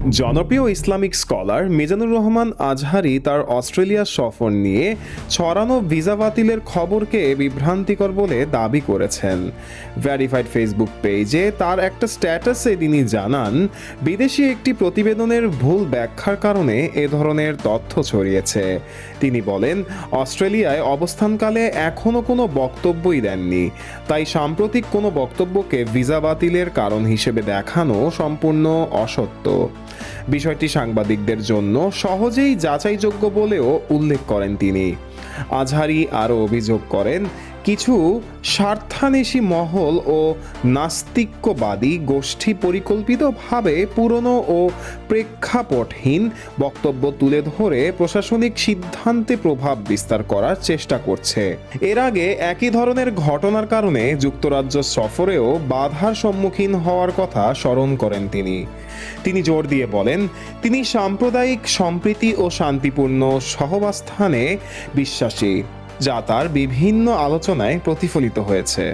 জনপ্রিয় Islamic scholar Mizanur Rahman Azhari তার Australia সফর নিয়ে ছড়ানো ভিসা বাতিলের খবরকে বিভ্রান্তিকর বলে দাবি করেছেন। ভেরিফাইড ফেসবুক পেজে তার একটা স্ট্যাটাসে তিনি জানান, বিদেশি একটি প্রতিবেদনের ভুল ব্যাখ্যার কারণে এ ধরনের তথ্য ছড়িয়েছে। তিনি বলেন, অস্ট্রেলিয়ায় অবস্থানকালে এখনও কোনো বক্তব্যই দেননি, তাই সাম্প্রতিক কোনো বক্তব্যকে ভিসা বাতিলের কারণ হিসেবে দেখানো সম্পূর্ণ অসত্য। বিষয়টি সাংবাদিকদের জন্য সহজেই যাচাইযোগ্য বলেও উল্লেখ করেন তিনি। আজহারি আরও অভিযোগ করেন, কিছু স্বার্থান্বেষী মহল ও নাস্তিক্যবাদী গোষ্ঠী পরিকল্পিতভাবে পুরনো ও প্রেক্ষাপটহীন বক্তব্য তুলে ধরে প্রশাসনিক সিদ্ধান্তে প্রভাব বিস্তার করার চেষ্টা করছে। এর আগে একই ধরনের ঘটনার কারণে যুক্তরাজ্য সফরেও বাধার সম্মুখীন হওয়ার কথা স্মরণ করেন তিনি জোর দিয়ে বলেন, তিনি সাম্প্রদায়িক সম্প্রীতি ও শান্তিপূর্ণ সহাবস্থানে বিশ্বাসী, যা তার বিভিন্ন আলোচনায় প্রতিফলিত হয়েছে।